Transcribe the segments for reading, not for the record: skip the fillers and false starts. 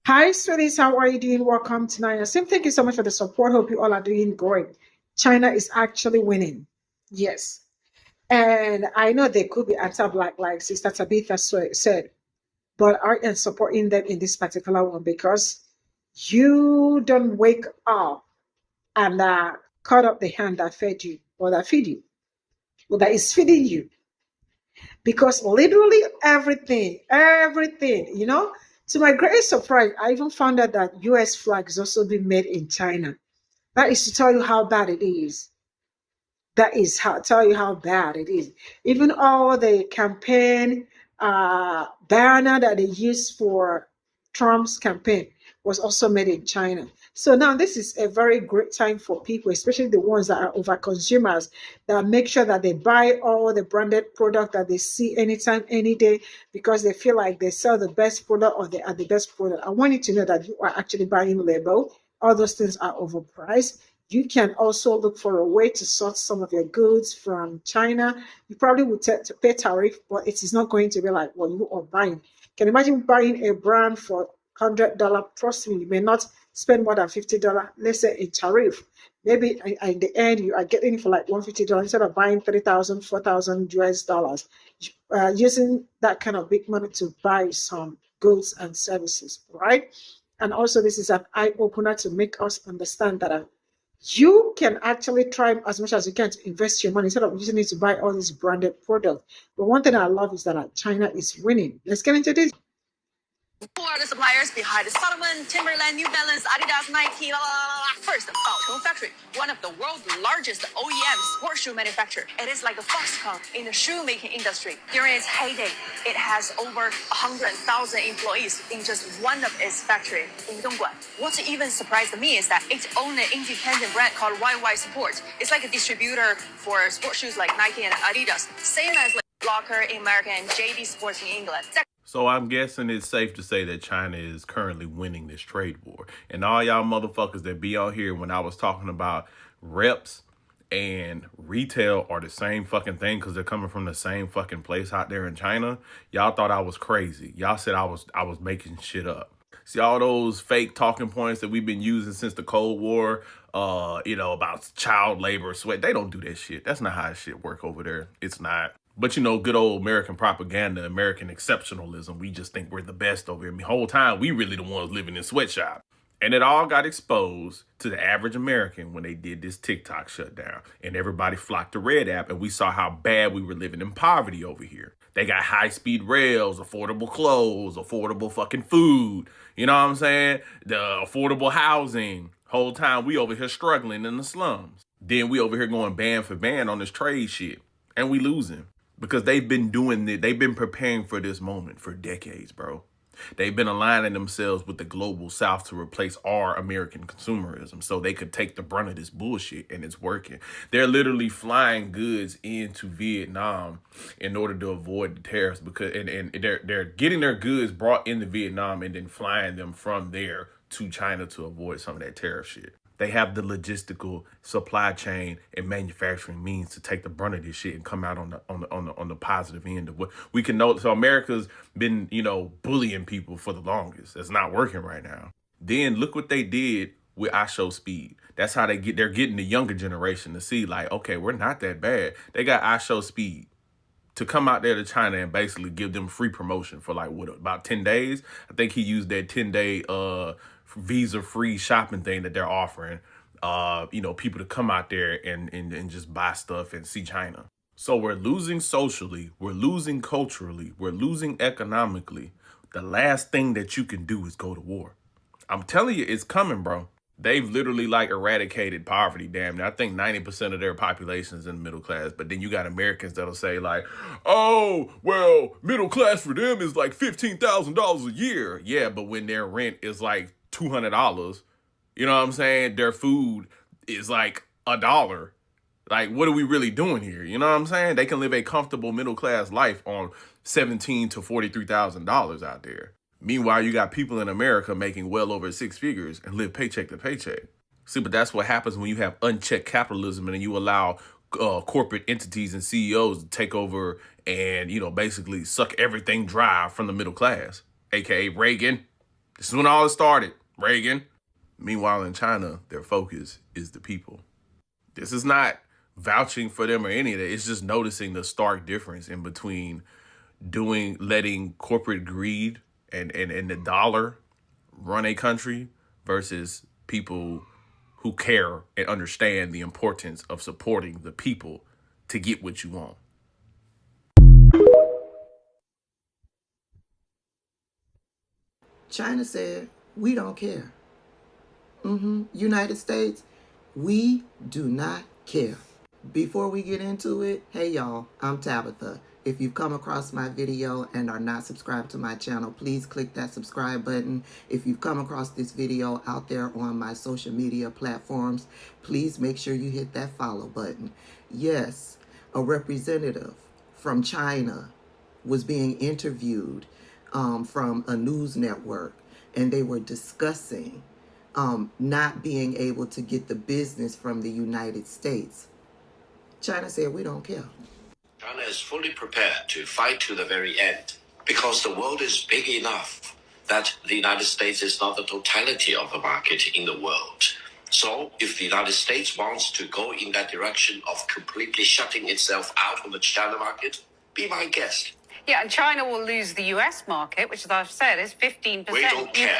Hi, sweeties. How are you doing? Welcome tonight. Sim, thank you so much for the support. Hope you all are doing great. China is actually winning. Yes. And I know they could be anti-black, like Sister Tabitha said, but I am supporting them in this particular one because you don't wake up and cut up the hand that fed you or that feed you or that is feeding you. Because literally everything, to my greatest surprise, I even found out that US flag is also being made in China. That is to tell you how bad it is. That is how tell you how bad it is. Even all the campaign banner that they used for Trump's campaign was also made in China. So now this is a very great time for people, especially the ones that are over consumers, that make sure that they buy all the branded product that they see anytime, any day, because they feel like they sell the best product or they are the best product. I want you to know that you are actually buying label. All those things are overpriced. You can also look for a way to source some of your goods from China. You probably would to pay tariff, but it is not going to be like what you are buying. Can you imagine buying a brand for $100? Trust me, you may not spend more than $50. Let's say in tariff. Maybe in the end you are getting it for like $150 instead of buying 3,000, 4,000 US dollars. Using that kind of big money to buy some goods and services, right? And also, this is an eye opener to make us understand that you can actually try as much as you can to invest your money instead of using it to buy all these branded products. But one thing I love is that China is winning. Let's get into this. Who are the suppliers behind Salomon, Timberland, New Balance, Adidas, Nike, la la la la? First, Baocheng Factory, one of the world's largest OEM sports shoe manufacturer. It is like a Foxconn in the shoemaking industry. During its heyday, it has over 100,000 employees in just one of its factories in Dongguan. What even surprised me is that it owns an independent brand called YY Sport. It's like a distributor for sports shoes like Nike and Adidas, same as like Locker in America and JD Sports in England. So I'm guessing it's safe to say that China is currently winning this trade war. And all y'all motherfuckers that be out here when I was talking about reps and retail are the same fucking thing because they're coming from the same fucking place out there in China. Y'all thought I was crazy. Y'all said I was making shit up. See all those fake talking points that we've been using since the Cold War, about child labor, sweat. They don't do that shit. That's not how shit work over there. It's not. But good old American propaganda, American exceptionalism. We just think we're the best over here. I mean, the whole time we really the ones living in sweatshop. And it all got exposed to the average American when they did this TikTok shutdown. And everybody flocked to Red App, and we saw how bad we were living in poverty over here. They got high-speed rails, affordable clothes, affordable fucking food. You know what I'm saying? The affordable housing. Whole time we over here struggling in the slums. Then we over here going band for band on this trade shit. And we losing. Because they've been doing it. They've been preparing for this moment for decades, bro. They've been aligning themselves with the global south to replace our American consumerism so they could take the brunt of this bullshit, and it's working. They're literally flying goods into Vietnam in order to avoid the tariffs because and they're getting their goods brought into Vietnam and then flying them from there to China to avoid some of that tariff shit. They have the logistical supply chain and manufacturing means to take the brunt of this shit and come out on the positive end of what we can know. So America's been, bullying people for the longest. It's not working right now. Then look what they did with I Show Speed. That's how they're getting the younger generation to see like, okay, we're not that bad. They got I Show Speed to come out there to China and basically give them free promotion for like about 10 days. I think he used that 10-day visa free shopping thing that they're offering people to come out there and just buy stuff and see China. So we're losing socially, we're losing culturally, we're losing economically. The last thing that you can do is go to war. I'm telling you, it's coming, bro. They've literally like eradicated poverty, damn near. I think 90% of their population is in the middle class. But then you got Americans that'll say like, oh, well, middle class for them is like $15,000 a year. Yeah, but when their rent is like $200, you know what I'm saying? Their food is like $1. Like, what are we really doing here? You know what I'm saying? They can live a comfortable middle class life on $17,000 to $43,000 out there. Meanwhile, you got people in America making well over six figures and live paycheck to paycheck. See, but that's what happens when you have unchecked capitalism and you allow corporate entities and CEOs to take over and, basically suck everything dry from the middle class, aka Reagan. This is when all it started, Reagan. Meanwhile, in China, their focus is the people. This is not vouching for them or any of that. It's just noticing the stark difference in between letting corporate greed and the dollar run a country versus people who care and understand the importance of supporting the people to get what you want. China said, we don't care. United States, we do not care. Before we get into it, hey y'all, I'm Tabitha. If you've come across my video and are not subscribed to my channel, please click that subscribe button. If you've come across this video out there on my social media platforms, please make sure you hit that follow button. Yes, a representative from China was being interviewed from a news network, and they were discussing not being able to get the business from the United States. China said, we don't care. China is fully prepared to fight to the very end because the world is big enough that the United States is not the totality of the market in the world. So if the United States wants to go in that direction of completely shutting itself out of the China market, be my guest. Yeah, and China will lose the US market, which, as I've said, is 15%. We don't care.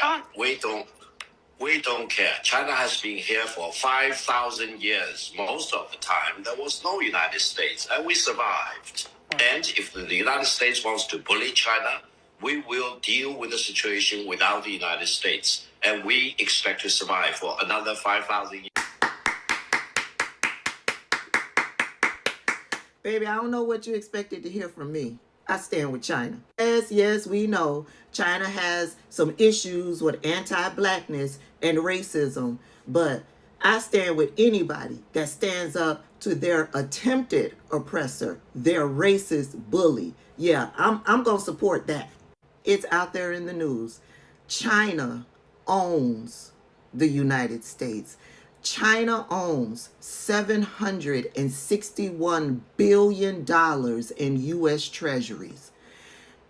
We don't care. China has been here for 5,000 years. Most of the time, there was no United States, and we survived. And if the United States wants to bully China, we will deal with the situation without the United States. And we expect to survive for another 5,000 years. Baby, I don't know what you expected to hear from me. I stand with China. Yes, we know China has some issues with anti-blackness and racism, but I stand with anybody that stands up to their attempted oppressor, their racist bully. Yeah, I'm going to support that. It's out there in the news. China owns the United States. China owns $761 billion in U.S. treasuries.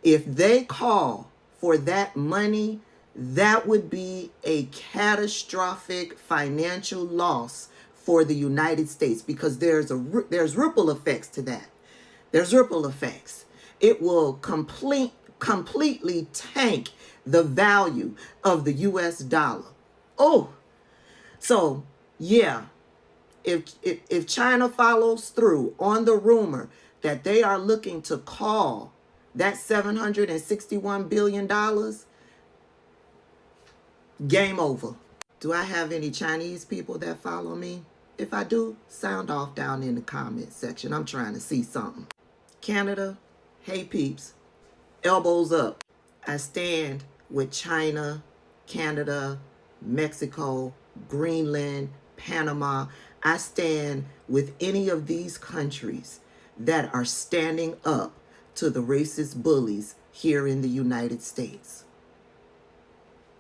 If they call for that money, that would be a catastrophic financial loss for the United States, because there's ripple effects to that. There's ripple effects. It will completely tank the value of the U.S. dollar. Oh, so yeah, if China follows through on the rumor that they are looking to call that $761 billion, game over. Do I have any Chinese people that follow me? If I do, sound off down in the comment section. I'm trying to see something. Canada, hey peeps, elbows up. I stand with China, Canada, Mexico, Greenland, Panama. I stand with any of these countries that are standing up to the racist bullies here in the United States.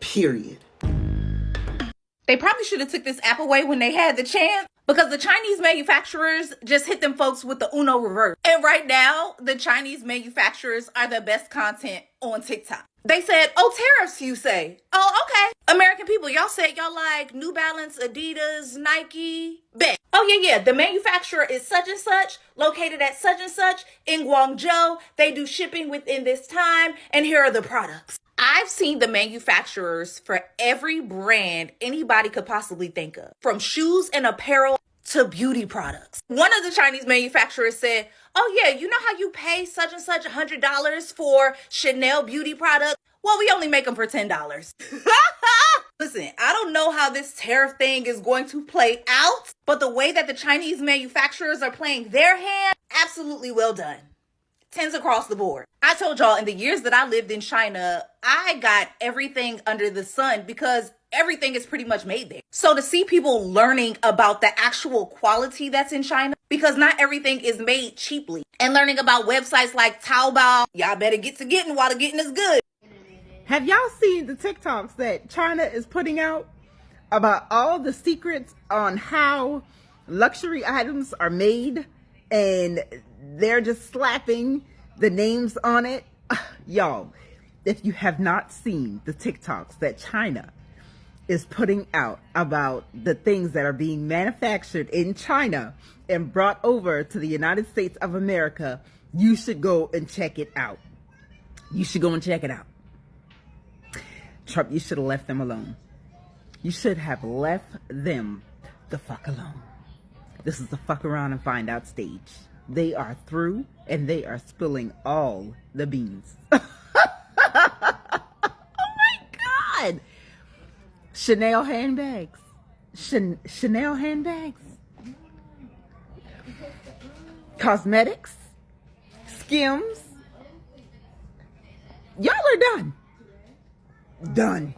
Period. They probably should have took this app away when they had the chance, because the Chinese manufacturers just hit them folks with the Uno reverse. And right now, the Chinese manufacturers are the best content on TikTok. They said, oh, tariffs, you say? Oh, okay. American people, y'all said y'all like New Balance, Adidas, Nike, bet. Oh, yeah. The manufacturer is such and such, located at such and such in Guangzhou. They do shipping within this time, and here are the products. I've seen the manufacturers for every brand anybody could possibly think of, from shoes and apparel to beauty products. One of the Chinese manufacturers said, oh yeah, you know how you pay such and such $100 for Chanel beauty products? Well, we only make them for $10. Listen, I don't know how this tariff thing is going to play out, but the way that the Chinese manufacturers are playing their hand, absolutely well done. 10s across the board. I told y'all in the years that I lived in China, I got everything under the sun because everything is pretty much made there. So to see people learning about the actual quality that's in China, because not everything is made cheaply, and learning about websites like Taobao, y'all better get to getting while the getting is good. Have y'all seen the TikToks that China is putting out about all the secrets on how luxury items are made, and they're just slapping the names on it? Y'all, if you have not seen the TikToks that China is putting out about the things that are being manufactured in China and brought over to the United States of America, you should go and check it out. You should go and check it out. Trump, you should have left them alone. You should have left them the fuck alone. This is the fuck around and find out stage. They are through and they are spilling all the beans. Oh my God. Chanel handbags. Chanel handbags. Cosmetics. Skims. Y'all are done. Done.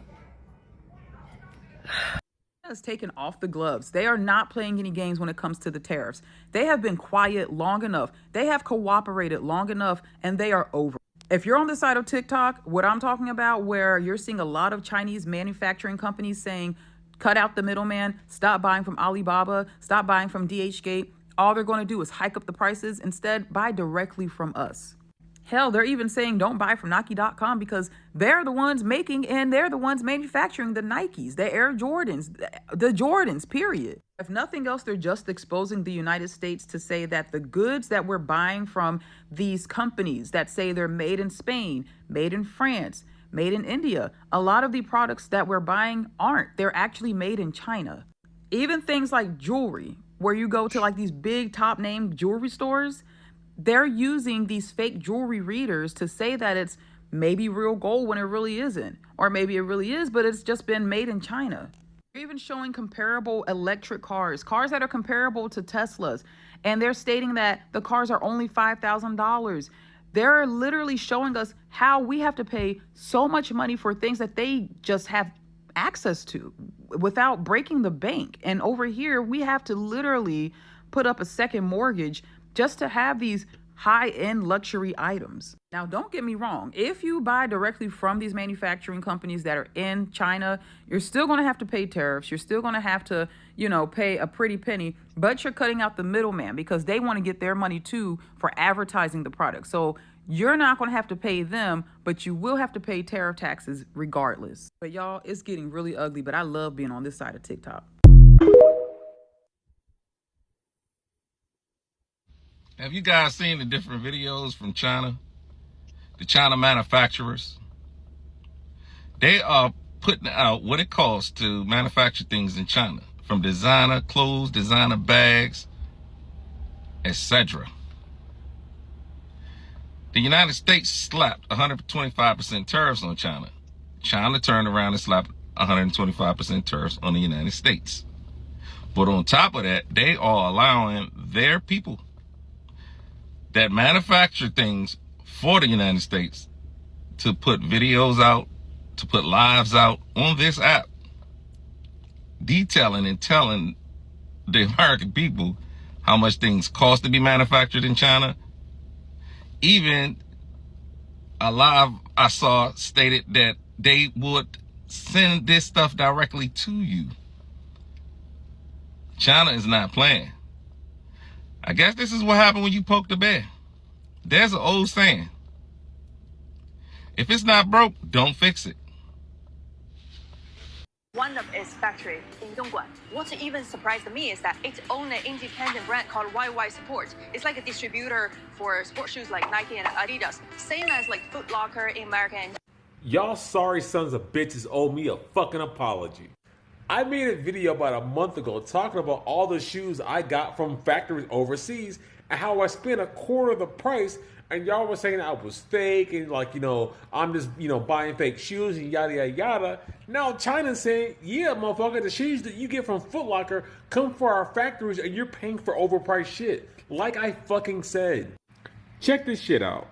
Has taken off the gloves. They are not playing any games when it comes to the tariffs. They have been quiet long enough. They have cooperated long enough, and they are over. If you're on the side of TikTok, what I'm talking about, where you're seeing a lot of Chinese manufacturing companies saying, cut out the middleman, stop buying from Alibaba, stop buying from DHgate. All they're going to do is hike up the prices. Instead, buy directly from us. Hell, they're even saying don't buy from Nike.com because they're the ones making and they're the ones manufacturing the Nikes, the Air Jordans, the Jordans, period. If nothing else, they're just exposing the United States to say that the goods that we're buying from these companies that say they're made in Spain, made in France, made in India, a lot of the products that we're buying aren't. They're actually made in China. Even things like jewelry, where you go to like these big top name jewelry stores, they're using these fake jewelry readers to say that it's maybe real gold when it really isn't. Or maybe it really is, but it's just been made in China. They're even showing comparable electric cars that are comparable to Teslas. And they're stating that the cars are only $5,000. They're literally showing us how we have to pay so much money for things that they just have access to without breaking the bank. And over here, we have to literally put up a second mortgage just to have these high-end luxury items. Now, don't get me wrong. If you buy directly from these manufacturing companies that are in China, you're still going to have to pay tariffs. You're still going to have to, pay a pretty penny, but you're cutting out the middleman because they want to get their money too for advertising the product. So you're not going to have to pay them, but you will have to pay tariff taxes regardless. But y'all, it's getting really ugly, but I love being on this side of TikTok. Have you guys seen the different videos from China? The China manufacturers? They are putting out what it costs to manufacture things in China. From designer clothes, designer bags, etc. The United States slapped 125% tariffs on China. China turned around and slapped 125% tariffs on the United States. But on top of that, they are allowing their people that manufacture things for the United States to put videos out, to put lives out on this app, detailing and telling the American people how much things cost to be manufactured in China. Even a live I saw stated that they would send this stuff directly to you. China is not playing. I guess this is what happened when you poke the bear. There's an old saying. If it's not broke, don't fix it. One of its factory in Dongguan. What even surprised me is that it owns an independent brand called YY Sports. It's like a distributor for sports shoes like Nike and Adidas. Same as like Foot Locker in America. And y'all sorry sons of bitches owe me a fucking apology. I made a video about a month ago talking about all the shoes I got from factories overseas and how I spent a quarter of the price, and y'all were saying I was fake and I'm just, buying fake shoes and yada, yada, yada. Now China's saying, yeah, motherfucker, the shoes that you get from Foot Locker come for our factories and you're paying for overpriced shit. Like I fucking said. Check this shit out.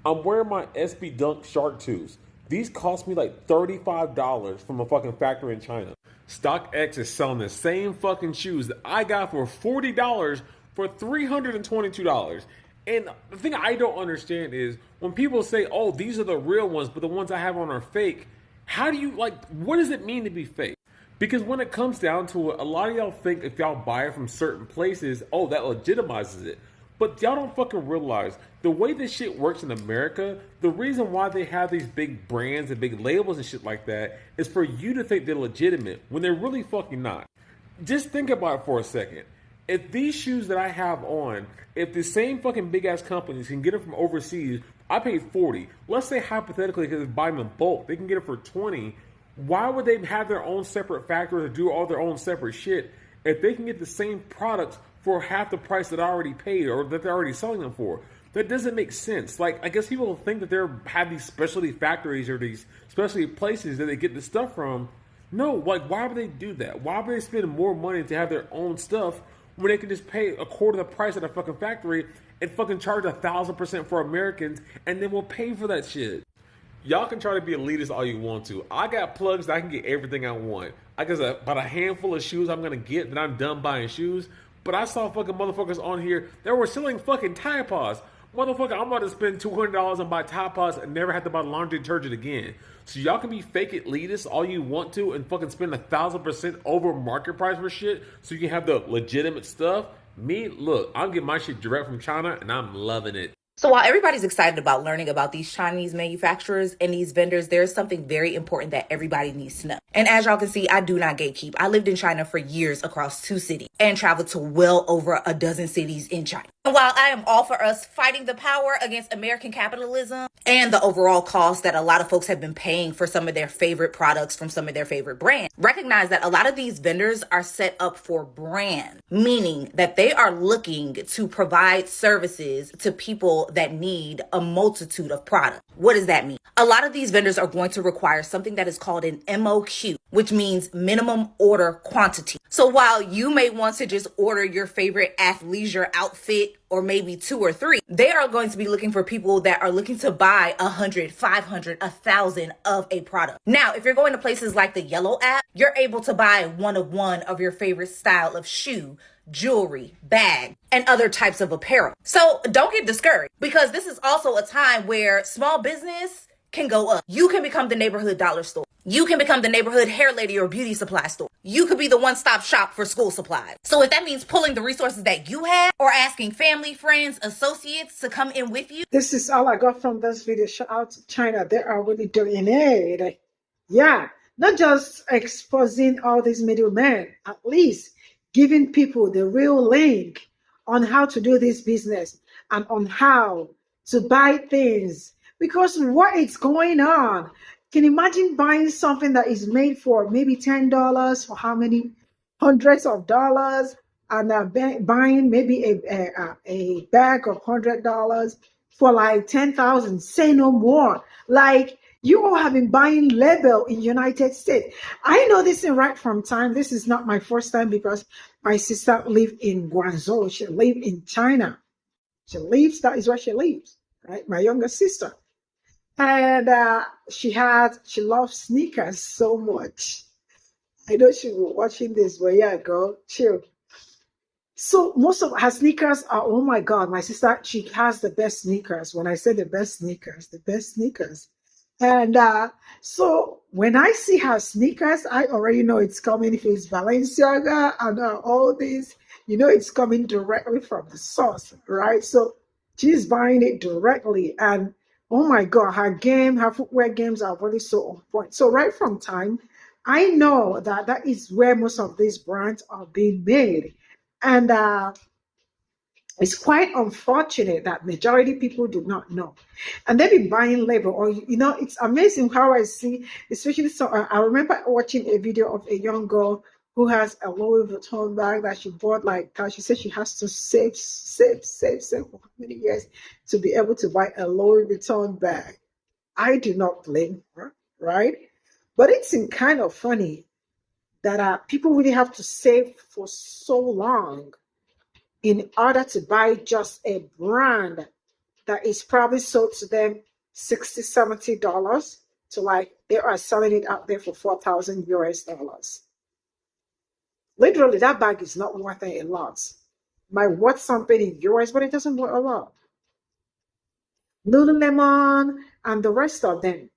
I'm wearing my SB Dunk Shark 2s. These cost me like $35 from a fucking factory in China. StockX is selling the same fucking shoes that I got for $40 for $322. And the thing I don't understand is when people say, oh, these are the real ones, but the ones I have on are fake. How do you, what does it mean to be fake? Because when it comes down to it, a lot of y'all think if y'all buy it from certain places, oh, that legitimizes it. But y'all don't fucking realize the way this shit works in America, the reason why they have these big brands and big labels and shit like that is for you to think they're legitimate when they're really fucking not. Just think about it for a second. If these shoes that I have on, if the same fucking big ass companies can get them from overseas, I paid 40. Let's say hypothetically because they buy them in bulk, they can get it for 20. Why would they have their own separate factories or do all their own separate shit if they can get the same products for half the price that I already paid or that they're already selling them for? That doesn't make sense. Like, I guess people think that they have these specialty factories or these specialty places that they get the stuff from. No, like, why would they do that? Why would they spend more money to have their own stuff when they can just pay a quarter of the price at a fucking factory and fucking charge 1,000% for Americans and then we'll pay for that shit? Y'all can try to be elitist all you want to. I got plugs that I can get everything I want. I guess about a handful of shoes I'm going to get, then I'm done buying shoes. But I saw fucking motherfuckers on here that were selling fucking Tide Pods. Motherfucker, I'm about to spend $200 and buy Tide Pods and never have to buy laundry detergent again. So y'all can be fake elitists all you want to and fucking spend 1,000% over market price for shit so you can have the legitimate stuff. Me, look, I'm getting my shit direct from China and I'm loving it. So while everybody's excited about learning about these Chinese manufacturers and these vendors, there's something very important that everybody needs to know. And as y'all can see, I do not gatekeep. I lived in China for years across 2 cities and traveled to well over a dozen cities in China. And while I am all for us fighting the power against American capitalism and the overall cost that a lot of folks have been paying for some of their favorite products from some of their favorite brands, recognize that a lot of these vendors are set up for brand, meaning that they are looking to provide services to people that need a multitude of products. What does that mean? A lot of these vendors are going to require something that is called an MOQ, which means minimum order quantity. So while you may want to just order your favorite athleisure outfit or maybe 2 or 3, they are going to be looking for people that are looking to buy 100, 500, 1,000 of a product. Now, if you're going to places like the Yellow app, you're able to buy one of your favorite style of shoe, jewelry, bag, and other types of apparel. So don't get discouraged because this is also a time where small business can go up. You can become the neighborhood dollar store. You can become the neighborhood hair lady or beauty supply store. You could be the one-stop shop for school supplies. So if that means pulling the resources that you have or asking family, friends, associates to come in with you. This is all I got from this video. Shout out to China. They are really doing it. Yeah, not just exposing all these middlemen, at least giving people the real link on how to do this business and on how to buy things. Because what is going on? Can you imagine buying something that is made for maybe $10 for how many hundreds of dollars, and buying maybe a bag of $100 for like 10,000? Say no more. Like, you all have been buying label in United States. I know this in right from time. This is not my first time because my sister lived in Guangzhou. She lived in China. That is where she lives, right? My younger sister. And she loves sneakers so much. I know she was watching this, but yeah, girl, chill. So most of her sneakers are, oh my God, my sister, she has the best sneakers. When I say the best sneakers, the best sneakers. And so when I see her sneakers, I already know it's coming. If it's Balenciaga and all this, you know it's coming directly from the source, right? So she's buying it directly. And oh my God, her footwear games are really so on point. So right from time, I know that is where most of these brands are being made. And it's quite unfortunate that majority people do not know. And they've been buying label, or, you know, it's amazing how I see, especially, so I remember watching a video of a young girl who has a Louis Vuitton bag that she bought, like, she said she has to save for how many years to be able to buy a Louis Vuitton bag. I do not blame her, right? But it's kind of funny that people really have to save for so long in order to buy just a brand that is probably sold to them $60, $70 to, like, they are selling it out there for 4,000 US dollars. Literally, that bag is not worth a lot. Might worth something in US, but it doesn't worth a lot. Lululemon and the rest of them.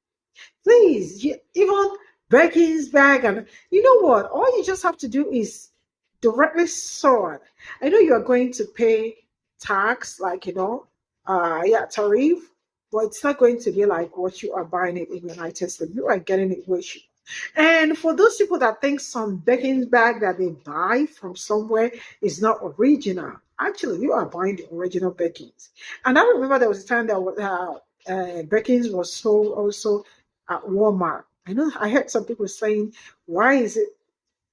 Please, even Becky's bag, and you know what? All you just have to do is directly sort. I know you are going to pay tax, like, yeah, tariff, but it's not going to be like what you are buying it in the United States. You are getting it way cheap. And for those people that think some baking bag that they buy from somewhere is not original, actually, you are buying the original bakings. And I remember there was a time that bakings was sold also at Walmart. I know I heard some people saying, why is it?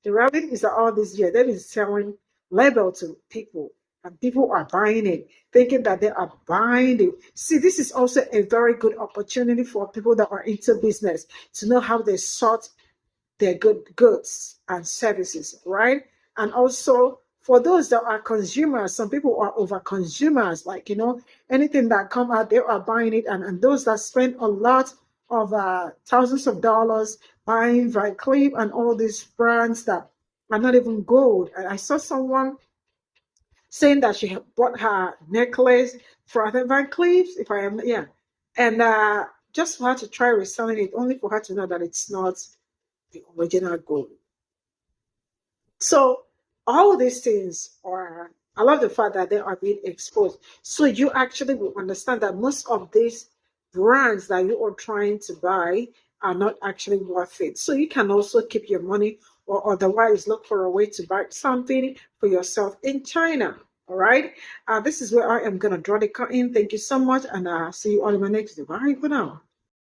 The reality is that all this year they've been selling label to people, and people are buying it, thinking that they are buying it. See, this is also a very good opportunity for people that are into business to know how they sort their goods and services, right? And also for those that are consumers, some people are over consumers, like, anything that come out, they are buying it. And those that spend a lot of thousands of dollars buying Van Cleef and all these brands that are not even gold. And I saw someone saying that she had bought her necklace for, I think, Van Cleef, if I am, yeah. And just for her to try reselling it, only for her to know that it's not the original gold. So all these things are, I love the fact that they are being exposed. So you actually will understand that most of these brands that you are trying to buy are not actually worth it. So you can also keep your money, or otherwise look for a way to buy something for yourself in China. All right. This is where I am going to draw the curtain. Thank you so much. And see you all in my next video. Bye for now.